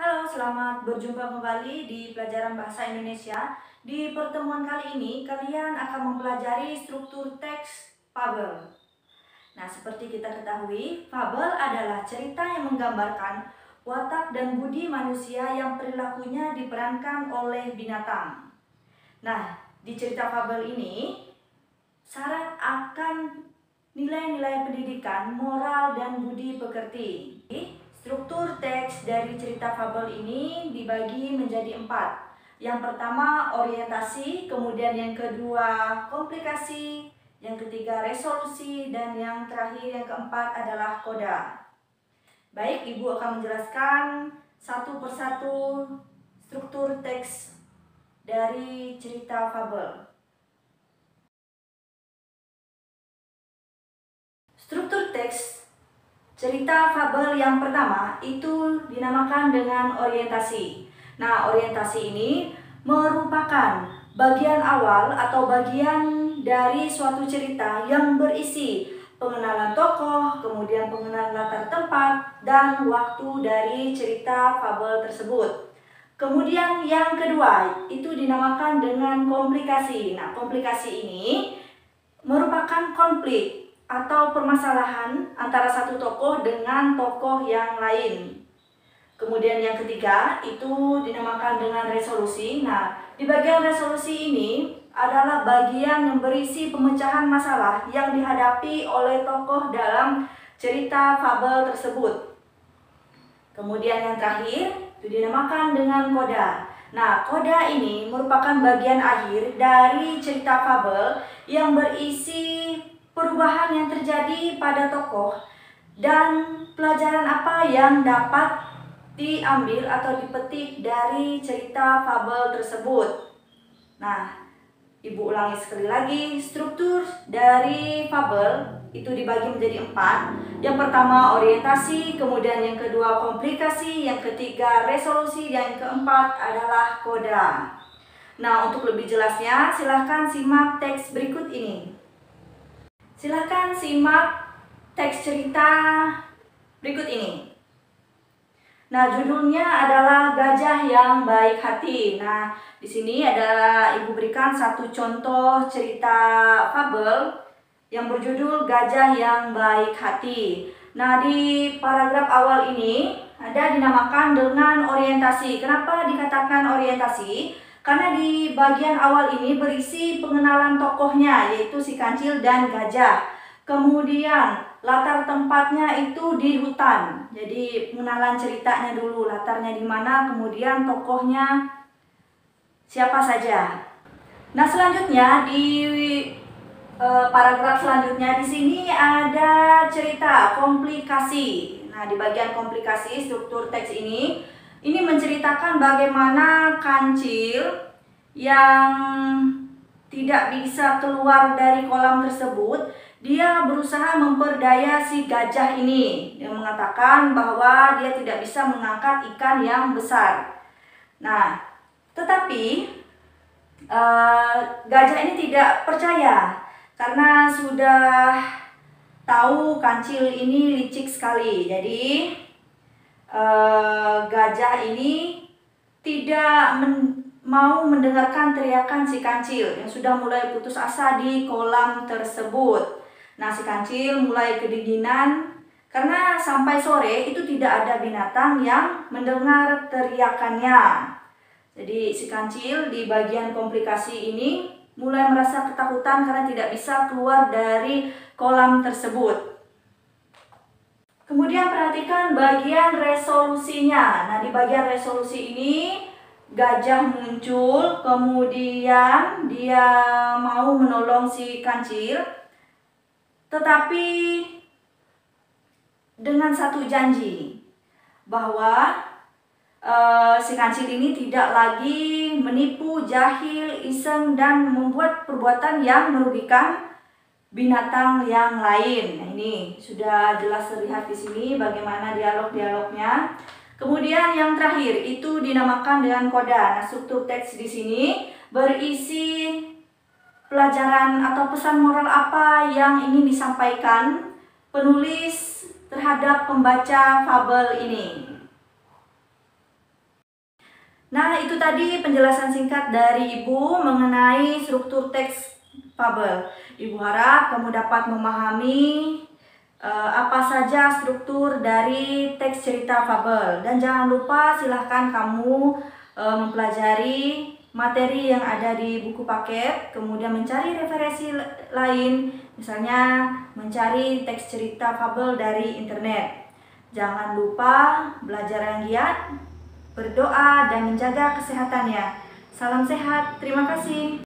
Halo, selamat berjumpa kembali di pelajaran bahasa Indonesia. Di pertemuan kali ini, kalian akan mempelajari struktur teks fabel. Nah, seperti kita ketahui, fabel adalah cerita yang menggambarkan watak dan budi manusia yang perilakunya diperankan oleh binatang. Nah, di cerita fabel ini, syarat akan nilai-nilai pendidikan, moral, dan budi pekerti. Struktur teks dari cerita fabel ini dibagi menjadi 4. Yang pertama orientasi, kemudian yang kedua komplikasi, yang ketiga resolusi, dan yang terakhir yang keempat adalah koda. Baik, Ibu akan menjelaskan satu persatu struktur teks dari cerita fabel. Struktur teks cerita fabel yang pertama itu dinamakan dengan orientasi. Nah, orientasi ini merupakan bagian awal atau bagian dari suatu cerita yang berisi pengenalan tokoh, kemudian pengenalan latar tempat, dan waktu dari cerita fabel tersebut. Kemudian yang kedua itu dinamakan dengan komplikasi. Nah, komplikasi ini merupakan konflik atau permasalahan antara satu tokoh dengan tokoh yang lain. Kemudian yang ketiga itu dinamakan dengan resolusi. Nah, di bagian resolusi ini adalah bagian yang berisi pemecahan masalah yang dihadapi oleh tokoh dalam cerita fabel tersebut. Kemudian yang terakhir itu dinamakan dengan koda. Nah, koda ini merupakan bagian akhir dari cerita fabel yang berisi perubahan yang terjadi pada tokoh dan pelajaran apa yang dapat diambil atau dipetik dari cerita fabel tersebut. Nah, Ibu ulangi sekali lagi, struktur dari fabel itu dibagi menjadi 4. Yang pertama orientasi, kemudian yang kedua komplikasi, yang ketiga resolusi, dan yang keempat adalah koda. Nah, untuk lebih jelasnya silahkan simak teks berikut ini. Silahkan simak teks cerita berikut ini. Nah, judulnya adalah Gajah yang Baik Hati. Nah, di sini ada Ibu berikan satu contoh cerita fabel yang berjudul Gajah yang Baik Hati. Nah, di paragraf awal ini ada dinamakan dengan orientasi. Kenapa dikatakan orientasi? Karena di bagian awal ini berisi pengenalan tokohnya, yaitu si kancil dan gajah. Kemudian latar tempatnya itu di hutan. Jadi pengenalan ceritanya dulu, latarnya di mana, kemudian tokohnya siapa saja. Nah, selanjutnya di paragraf selanjutnya di sini ada cerita komplikasi. Nah, di bagian komplikasi struktur teks ini menceritakan bagaimana kancil yang tidak bisa keluar dari kolam tersebut, dia berusaha memperdaya si gajah ini. Dia mengatakan bahwa dia tidak bisa mengangkat ikan yang besar. Nah, tetapi gajah ini tidak percaya karena sudah tahu kancil ini licik sekali. Jadi gajah ini tidak mau mendengarkan teriakan si kancil yang sudah mulai putus asa di kolam tersebut. Nah, si kancil mulai kedinginan karena sampai sore itu tidak ada binatang yang mendengar teriakannya. Jadi si kancil di bagian komplikasi ini mulai merasa ketakutan karena tidak bisa keluar dari kolam tersebut. Kemudian perhatikan bagian resolusinya. Nah, di bagian resolusi ini gajah muncul, kemudian dia mau menolong si kancil, tetapi dengan satu janji bahwa si kancil ini tidak lagi menipu, jahil, iseng, dan membuat perbuatan yang merugikan binatang yang lain. Nah, ini sudah jelas terlihat di sini bagaimana dialog-dialognya. Kemudian yang terakhir itu dinamakan dengan koda. Nah, struktur teks di sini berisi pelajaran atau pesan moral apa yang ingin disampaikan penulis terhadap pembaca fabel ini. Nah, itu tadi penjelasan singkat dari Ibu mengenai struktur teks fabel. Ibu harap kamu dapat memahami apa saja struktur dari teks cerita fabel. Dan jangan lupa silahkan kamu mempelajari materi yang ada di buku paket, kemudian mencari referensi lain, misalnya mencari teks cerita fabel dari internet. Jangan lupa belajar yang giat, berdoa, dan menjaga kesehatannya. Salam sehat, terima kasih.